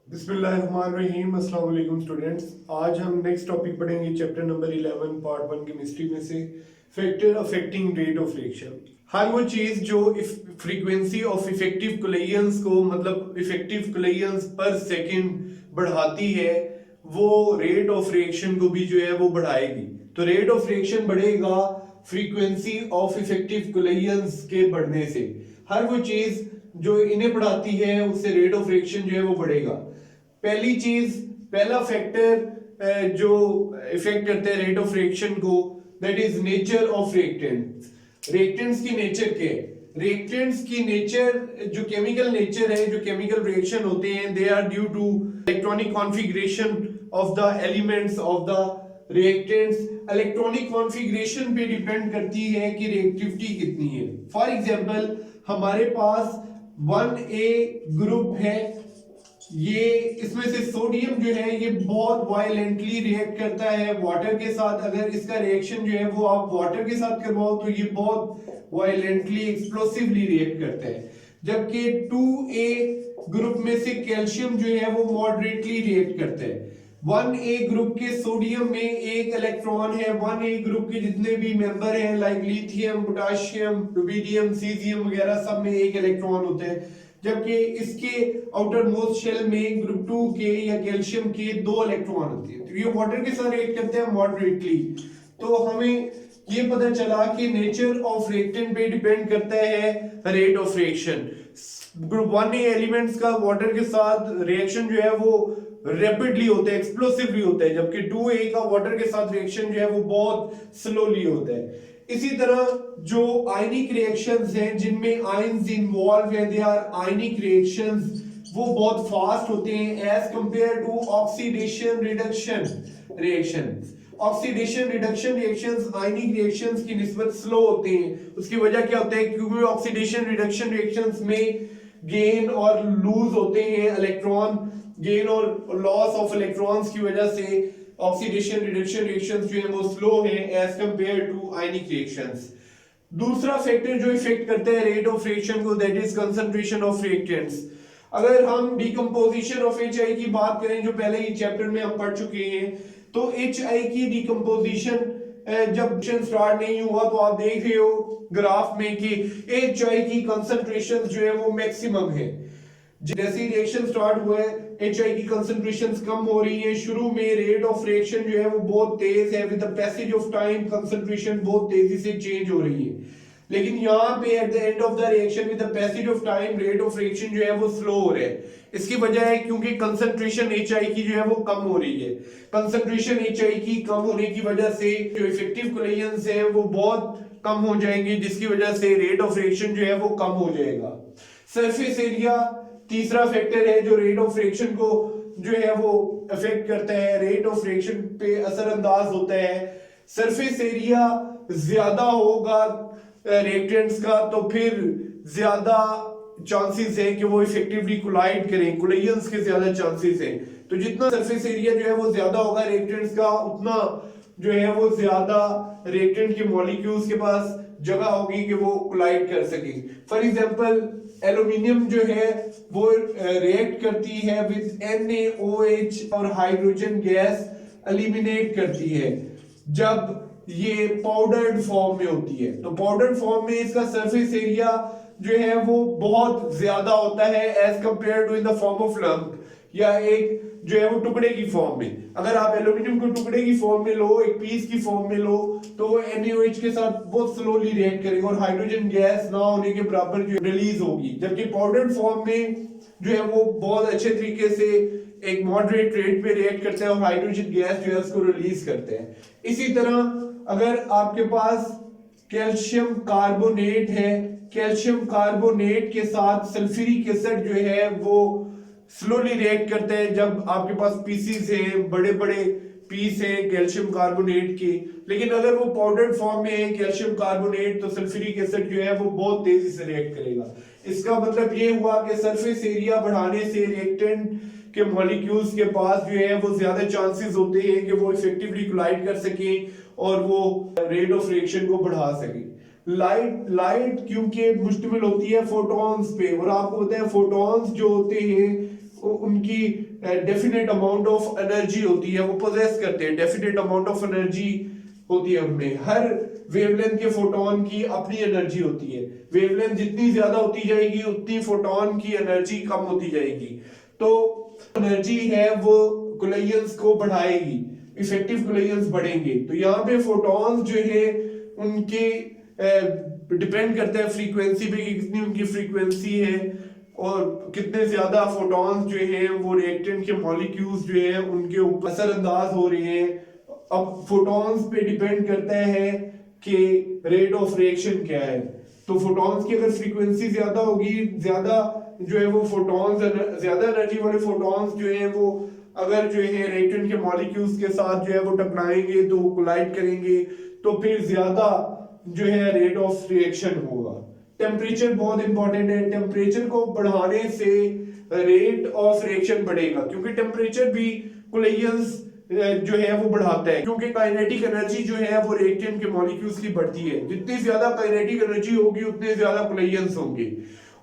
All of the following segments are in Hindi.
बिस्मिल्लाहिर्रहमानिर्रहीम। अस्सलाम वालेकुम स्टूडेंट्स। आज हम नेक्स्ट टॉपिक पढ़ेंगे चैप्टर नंबर 11 पार्ट 1 केमिस्ट्री में से factor affecting rate of reaction. हर वो चीज जो फ्रीक्वेंसी ऑफ इफेक्टिव कोलेजंस को मतलब इफेक्टिव कोलेजंस पर सेकंड बढ़ाती है वो रेट ऑफ रिएक्शन को भी जो है वो बढ़ाएगी। तो रेट ऑफ रिएक्शन बढ़ेगा फ्रीक्वेंसी ऑफ इफेक्टिव कोलेजंस के बढ़ने से। हर वो चीज जो इन्हें बढ़ाती है उससे रेट ऑफ रिएक्शन जो है वो बढ़ेगा। पहली चीज, पहला फैक्टर जो इफेक्ट करते हैं रेट ऑफ रिएक्शन को, that is nature of reactants. Reactants की नेचर क्या है? रिएक्टेंट्स की नेचर, जो केमिकल नेचर है, जो केमिकल रिएक्शन होते हैं, they are due to electronic configuration of the elements of the reactants. Electronic configuration पे डिपेंड करती है कि रिएक्टिविटी कितनी है। फॉर एग्जांपल हमारे पास 1A ग्रुप है, ये इसमें से सोडियम जो है ये बहुत वायलेंटली रिएक्ट करता है वाटर के साथ। अगर इसका रिएक्शन जो है वो आप वाटर के साथ करवाओ तो ये बहुत वायलेंटली एक्सप्लोसिवली रिएक्ट करता है। जबकि 2A ग्रुप में से कैल्शियम जो है वो मॉडरेटली रिएक्ट करता है। 1A ग्रुप के सोडियम में एक इलेक्ट्रॉन है। 1A ग्रुप के जितने भी मेंबर हैं like lithium, potassium, rubidium, caesium वगैरह सब में एक इलेक्ट्रॉन होते हैं। जबकि इसके आउटर मोस्ट शेल में ग्रुप 2 के या कैल्शियम के 2 इलेक्ट्रॉन होते हैं। तो ये वाटर के साथ रिएक्ट करते हैं मॉडरेटली। तो हमें ये पता चला कि नेचर ऑफ रिएक्टेंट पे डिपेंड करता है rate of reaction. Group 1A elements का वाटर के साथ रिएक्शन जो है वो रैपिडली होता है, एक्सप्लोसिवली होता है, जबकि 2A का वाटर के साथ रिएक्शन जो है वो बहुत स्लोली होता है। इसी तरह जो आयनिक रिएक्शंस हैं जिनमें आयंस इन्वॉल्व हैं, दे आर आयनिक रिएक्शंस, वो बहुत फास्ट होते हैं as compare to oxidation reduction reactions. Oxidation reduction reactions ionic reactions की निस्बत स्लो होते हैं। उसकी वजह क्या होता है? क्योंकि ऑक्सीडेशन रिडक्शन रिएक्शंस में गेन और लूज होते हैं इलेक्ट्रॉन, गेन और लॉस ऑफ इलेक्ट्रॉन्स की वजह से ऑक्सीडेशन रिडक्शन रिएक्शंस जो है वो स्लो हैं as compare to ionic reactions. दूसरा फैक्टर जो इफेक्ट करता है रेट ऑफ रिएक्शन को, that is concentration of reactants. अगर हम डिकम्पोजिशन ऑफ HI की बात करें जो पहले ही चैप्टर में हम पढ़ चुके हैं, तो HI की डिकम्पोजिशन जब स्टार्ट नहीं हुआ तो आप देख रहे हो ग्राफ में कि HI की कंसंट्रेशन जो है वो मैक्सिमम है। जैसे रिएक्शन स्टार्ट हुआ है HI की कंसंट्रेशंस कम हो रही है। शुरू में रेट ऑफ रिएक्शन जो है वो बहुत तेज है, with the passage of time concentration बहुत तेजी से चेंज हो रही है। लेकिन यहाँ पे at the end of the reaction with the passage of time rate of reaction जो है वो स्लो हो रहा है। इसकी वजह है क्योंकि कंसंट्रेशन HI की जो है वो कम हो रही है। कंसंट्रेशन HI की कम होने की वजह से जो इफेक्टिव कोलेजंस हैं वो बहुत कम हो जाएंगे, जिसकी वजह से रेट ऑफ रिएक्शन जो है वो कम हो जाएगा। सरफेस एरिया तीसरा फैक्टर है जो रेट ऑफ रिएक्शन को जो है वो अफेक्ट करता है, रेट ऑफ रिएक्शन पे असरअंदाज होता है। सरफेस एरिया ज्यादा होगा रिएक्टेंट्स का तो फिर ज्यादा चांसेस है कि वो इफेक्टिवली कोलाइड करें, कोलिजन्स के ज्यादा चांसेस हैं। तो जितना सरफेस एरिया जो है वो ज्यादा होगा रिएक्टेंट्स का, उतना जो है वो ज्यादा रिएक्टेंट के मॉलिक्यूल्स के पास जगह होगी कि वो कोलाइड कर सके। फॉर एग्जांपल एल्यूमिनियम जो है वो रिएक्ट करती है विद NaOH और हाइड्रोजन गैस एलिमिनेट करती है जब ये पाउडर्ड फॉर्म में होती है। तो पाउडर्ड फॉर्म में इसका सरफेस एरिया जो है वो बहुत ज्यादा होता है as compare to in the form of lump, या एक जो है वो टुकड़े की फॉर्म में। अगर आप एल्यूमिनियम को टुकड़े की फॉर्म में लो, एक पीस की फॉर्म में लो, तो वो NaOH के साथ बहुत स्लोली रिएक्ट करेगा और हाइड्रोजन गैस ना होने के बराबर जो रिलीज होगी। जबकि पाउडर्ड फॉर्म में जो है वो बहुत अच्छे तरीके से एक मॉडरेट रेट पे रिएक्ट करता है और हाइड्रोजन गैस जो है उसको रिलीज करते हैं। इसी तरह अगर आपके पास कैल्शियम कार्बोनेट है, कैल्शियम कार्बोनेट के साथ सल्फ्यूरिक एसिड जो है वो स्लोली रिएक्ट करते हैं जब आपके पास पीसीस हैं, बड़े बड़े पीस हैं कैल्शियम कार्बोनेट के। लेकिन अगर वो पाउडर्ड फॉर्म में है कैल्शियम कार्बोनेट तो सल्फ्यूरिक एसिड जो है वो बहुत तेजी से रिएक्ट करेगा। इसका मतलब ये हुआ कि सरफेस एरिया बढ़ाने से रिएक्टेंट के मॉलिक्यूल्स के पास जो है वो ज्यादा चांसेस होते हैं कि वो इफेक्टिवली कोलाइड कर सके और वो रेट ऑफ रिएक्शन को बढ़ा सके। लाइट क्योंकि मुश्तमिल होती है फोटॉन्स पे, और आपको पता है फोटॉन्स जो होते हैं उनकी डेफिनेट अमाउंट ऑफ एनर्जी होती है, वो पोजेस करते हैं, डेफिनेट अमाउंट ऑफ एनर्जी होती है उनमें। हर वेवलेंथ के फोटोन की अपनी एनर्जी होती है, वेवलेंथ जितनी ज्यादा होती जाएगी उतनी फोटोन की एनर्जी कम होती जाएगी। तो एनर्जी है वो कोलिजन्स को बढ़ाएगी, इफेक्टिव कोलिजन्स बढ़ेंगे। तो यहाँ पे फोटॉन्स जो है उनके डिपेंड करता है फ्रीक्वेंसी पे कि कितनी उनकी फ्रीक्वेंसी है और कितने ज्यादा फोटॉन्स जो है वो रिएक्टेंट के मॉलिक्यूल्स जो है उनके ऊपर असरअंदाज हो रहे हैं। अब फोटॉन्स पे डिपेंड करता है कि रेट ऑफ रिएक्शन क्या है। तो फोटॉन्स की अगर फ्रीक्वेंसी ज्यादा होगी, ज्यादा जो है वो फोटॉन्स, ज्यादा एनर्जी वाले फोटॉन्स जो है वो अगर जो है रिएक्टेंट के मॉलिक्यूल्स के साथ जो है वो टकराएंगे तो कोलाइड करेंगे, तो फिर ज्यादा जो है रेट ऑफ रिएक्शन होगा। टेम्परेचर बहुत इंपॉर्टेंट है, टेम्परेचर को बढ़ाने से रेट ऑफ रिएक्शन बढ़ेगा, क्योंकि टेम्परेचर भी कोलिजन्स जो है वो बढ़ाता है, क्योंकि काइनेटिक एनर्जी जो है वो रिएक्टेंट के मॉलिक्यूल्स की बढ़ती है। जितनी ज्यादा काइनेटिक एनर्जी होगी उतने ज्यादा कोलिजन्स होंगे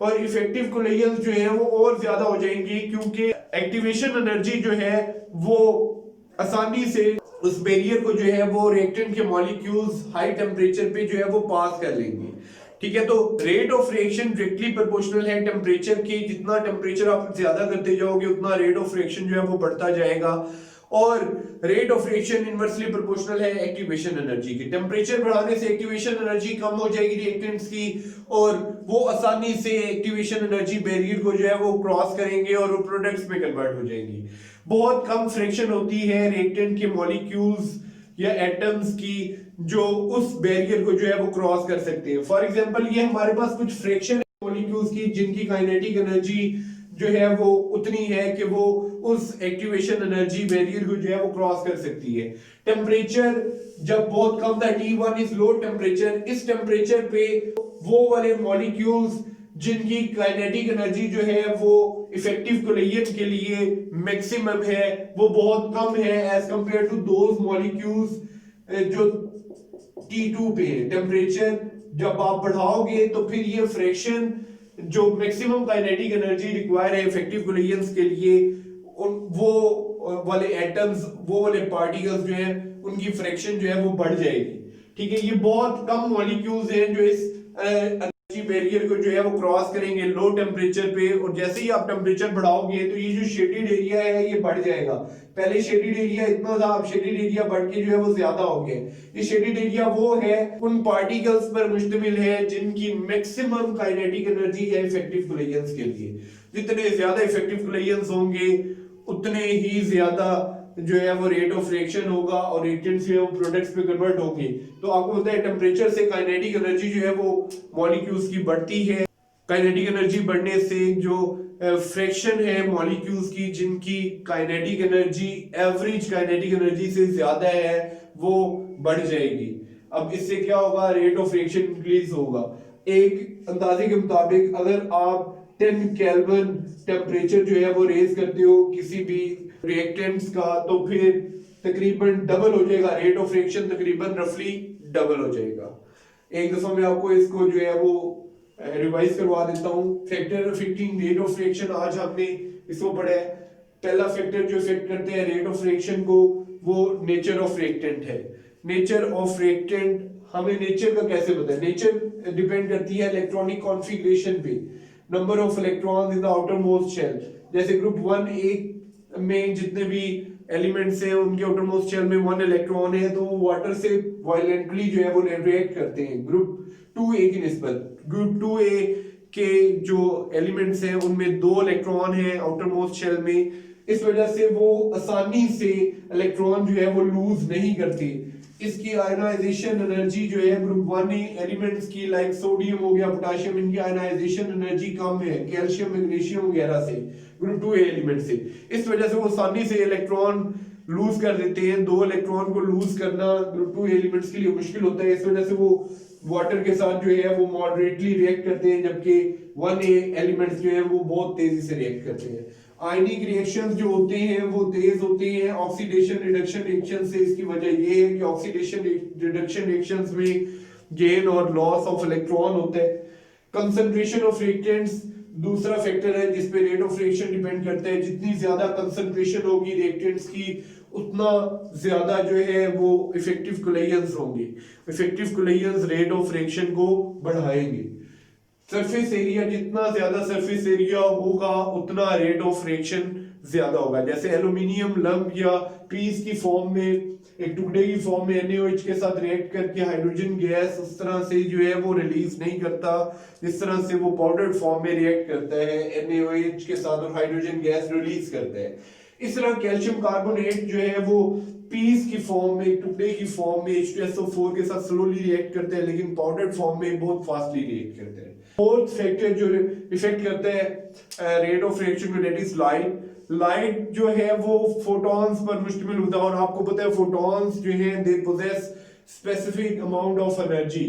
और इफेक्टिव कोलिजन्स जो है वो और ज्यादा हो जाएंगी, क्योंकि एक्टिवेशन एनर्जी जो है वो आसानी से उस बैरियर को जो है वो रिएक्टेंट के मॉलिक्यूल्स हाई टेम्परेचर पे जो है वो पास कर लेंगे। ठीक है, तो rate of reaction directly proportional है टेम्परेचर के। जितना टेम्परेचर आप ज्यादा करते जाओगे उतना रेट ऑफ रिएक्शन जो है वो बढ़ता जाएगा और rate of reaction inversely proportional है एक्टिवेशन एनर्जी की। टेम्परेचर बढ़ाने से एक्टिवेशन एनर्जी कम हो जाएगी रिएक्टेंट्स की और वो आसानी से एक्टिवेशन एनर्जी बैरियर को जो है वो क्रॉस करेंगे और वो प्रोडक्ट्स में कन्वर्ट हो जाएंगी। बहुत कम फ्रैक्शन होती है रिएक्टेंट के मॉलिक्यूल्स या एटम्स की जो उस बैरियर को जो है वो क्रॉस कर सकते हैं। फॉर एग्जांपल ये हमारे पास कुछ फ्रैक्शन है मॉलिक्यूल्स की जिनकी काइनेटिक एनर्जी जो है वो उतनी है कि वो उस एक्टिवेशन एनर्जी बैरियर को जो है वो क्रॉस कर सकती है। टेम्परेचर जब बहुत कम था, T1 इज लो टेम्परेचर, इस टेम्परेचर पे वो वाले मॉलिक्यूल्स जिनकी काइनेटिक एनर्जी जो है वो इफेक्टिव कोलिजन के लिए मैक्सिमम है वो बहुत कम है as compare to those molecules जो T2 पे है। टेम्परेचर जब आप बढ़ाओगे तो फिर ये फ्रैक्शन जो मैक्सिमम काइनेटिक एनर्जी रिक्वायर है इफेक्टिव कोलिजन्स के लिए, वो वाले एटम्स, वो वाले पार्टिकल्स जो है उनकी फ्रैक्शन जो है वो बढ़ जाएगी। ठीक है, ये बहुत कम मॉलिक्यूल्स हैं जो इस एनर्जी बैरियर को जो है वो क्रॉस करेंगे लो टेम्परेचर पे। और जैसे ही आप टेम्परेचर बढ़ाओगे तो ये जो शेडेड एरिया है ये बढ़ जाएगा। पहले शेडेड एरिया इतना था, अब शेडेड एरिया बढ़ के जो है वो ज्यादा हो गया। ये शेडेड एरिया वो है उन पार्टिकल्स पर मुश्तमिल है जिनकी मैक्सिमम काइनेटिक एनर्जी है इफेक्टिव कोलिजन्स के लिए। जितने ज्यादा इफेक्टिव कोलिजन्स होंगे उतने ही ज्यादा जो है वो रेट ऑफ रिएक्शन होगा और रिएक्टेंट्स जो है वो प्रोडक्ट्स पे कन्वर्ट होंगे। तो आपको पता है टेम्परेचर से काइनेटिक एनर्जी जो है वो मॉलिक्यूल्स की बढ़ती है। काइनेटिक एनर्जी बढ़ने से जो फ्रैक्शन है मॉलिक्यूल्स की जिनकी kinetic energy average kinetic energy से ज्यादा है वो बढ़ जाएगी। अब इससे क्या होगा, रेट ऑफ रिएक्शन इंक्रीज होगा। एक अंदाजे के मुताबिक अगर आप 10 केल्विन टेम्परेचर जो है वो रेज करते हो किसी भी रिएक्टेंट्स का तो फिर तकरीबन डबल हो जाएगा रेट ऑफ रिएक्शन, तकरीबन रफली डबल हो जाएगा। एक दफा मैं आपको इसको जो है वो रिवाइज करवा देता हूँ। Factor affecting rate of reaction आज हमने इसको पढ़ा है। पहला फैक्टर जो इफेक्ट करते हैं रेट ऑफ रिएक्शन को वो नेचर ऑफ रिएक्टेंट है। नेचर ऑफ रिएक्टेंट हमें नेचर का कैसे पता है? नेचर डिपेंड करती है इलेक्ट्रॉनिक कॉन्फ़िगरेशन पे, number of electrons in the outer most shell. जैसे ग्रुप 1A में जितने भी एलिमेंट्स हैं उनके आउटर मोस्ट शेल में 1 इलेक्ट्रॉन है तो वो वाटर से वायलेंटली जो है वो रिएक्ट करते हैं ग्रुप 2A की निस्बत। ग्रुप 2A के जो एलिमेंट्स हैं उनमें 2 इलेक्ट्रॉन हैं आउटर मोस्ट शेल में, इस वजह से वो आसानी से इलेक्ट्रॉन जो है वो लूज नहीं करते। इसकी आयनाइजेशन एनर्जी जो है ग्रुप 1A एलिमेंट्स की लाइक सोडियम हो गया, पोटेशियम, इनकी आयनाइजेशन एनर्जी कम है कैल्शियम, मैग्नीशियम वगैरह से, ग्रुप 2A एलिमेंट से। इस वजह से वो आसानी से इलेक्ट्रॉन लूज कर देते हैं। 2 इलेक्ट्रॉन को लूज करना ग्रुप 2 एलिमेंट्स के लिए मुश्किल होता है, इस वजह से वो वाटर के साथ जो है वो मॉडरेटली रिएक्ट करते हैं, जबकि 1A एलिमेंट्स जो है वो बहुत तेजी से रिएक्ट करते हैं। आयनिक रिएक्शंस जो होते हैं वो तेज होते हैं ऑक्सीडेशन रिडक्शन रिएक्शन से। इसकी वजह ये है कि ऑक्सीडेशन रिडक्शन रिएक्शंस में गेन और लॉस ऑफ इलेक्ट्रॉन होता है। कंसंट्रेशन ऑफ रिएक्टेंट्स दूसरा फैक्टर है जिसपे रेट ऑफ रिएक्शन डिपेंड करता है, जितनी ज्यादा कंसंट्रेशन होगी रिएक्टेंट्स की उतना ज्यादा जो है वो इफेक्टिव कोलेजंस होंगे। इफेक्टिव कोलेजंस रेट ऑफ रिएक्शन को बढ़ाएंगे। सरफेस एरिया, जितना ज्यादा सरफेस एरिया होगा उतना रेट ऑफ रिएक्शन ज्यादा होगा। जैसे एल्यूमिनियम लंप या पीस की फॉर्म में, एक टुकड़े की फॉर्म में NaOH के साथ रिएक्ट करके हाइड्रोजन गैस उस तरह से जो है वो रिलीज नहीं करता जिस तरह से वो पाउडर्ड फॉर्म में रिएक्ट करता है NaOH के साथ और हाइड्रोजन गैस रिलीज करता है। इस तरह कैल्शियम कार्बोनेट जो है वो पीस की फॉर्म में, टुकड़े की फॉर्म में H2SO4 के साथ स्लोली रिएक्ट करते हैं, लेकिन पाउडर्ड फॉर्म में बहुत फास्टली रिएक्ट करते हैं। फोर्थ फैक्टर जो इफेक्ट करता है रेट ऑफ रिएक्शन को, दैट इज लाइट। लाइट जो है वो फोटॉन्स पर मुश्तमिल होता है और आपको पता है फोटॉन्स जो हैं they possess specific amount of energy.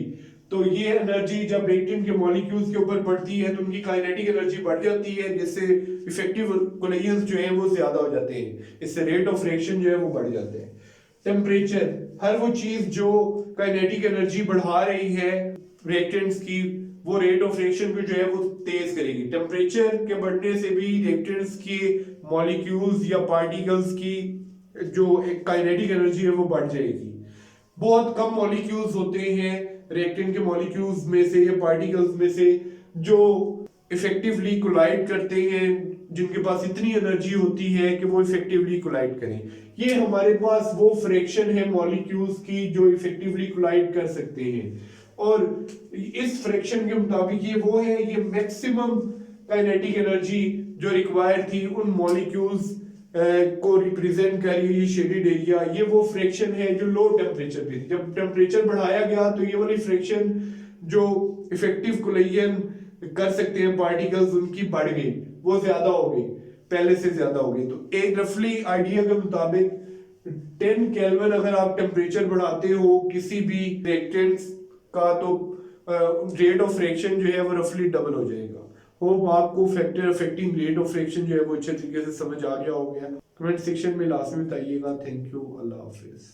तो ये एनर्जी जब रिएक्टेंट के मॉलिक्यूल्स के ऊपर पड़ती है तो उनकी काइनेटिक एनर्जी बढ़ जाती है, जिससे इफेक्टिव कोलेजंस जो है वो ज्यादा हो जाते हैं, इससे रेट ऑफ रिएक्शन जो है वो बढ़ जाते हैं। टेम्परेचर, हर वो चीज जो काइनेटिक एनर्जी बढ़ा रही है रिएक्टेंट्स की, वो रेट ऑफ रिएक्शन को जो है वो तेज करेगी। टेम्परेचर के बढ़ने से भी रिएक्टेंट्स के मॉलिक्यूल्स या पार्टिकल्स की जो एक काइनेटिक एनर्जी है वो बढ़ जाएगी। बहुत कम मॉलिक्यूल्स होते हैं रिएक्टेंट के मॉलिक्यूल्स में से या पार्टिकल्स में से जो इफेक्टिवली कोलाइड करते हैं, जिनके पास इतनी एनर्जी होती है कि वो इफेक्टिवली कोलाइड करें। ये हमारे पास वो फ्रैक्शन है मॉलिक्यूल्स की जो इफेक्टिवली कोलाइड कर सकते हैं, और इस फ्रैक्शन के मुताबिक ये वो है, ये मैक्सिमम काइनेटिक एनर्जी जो रिक्वायर्ड थी उन मॉलिक्यूल्स को रिप्रेजेंट कर रही है शेडेड एरिया। ये वो फ्रैक्शन है जो लो टेम्परेचर पे थी। जब टेम्परेचर बढ़ाया गया तो ये वाली फ्रैक्शन जो इफेक्टिव कोलिजन कर सकते हैं पार्टिकल्स उनकी बढ़ गई, वो ज्यादा हो गई, पहले से ज्यादा हो गई। तो एक रफली आइडिया के मुताबिक 10 केल्विन अगर आप टेम्परेचर बढ़ाते हो किसी भी रिएक्टेंट्स का तो रेट ऑफ रिएक्शन जो है वो रफली डबल हो जाएगा। होप आपको factor affecting rate of reaction जो है वो अच्छे तरीके से समझ आ गया हो गया। कमेंट सेक्शन में लास्ट में बताइएगा। Thank you, Allah Hafiz.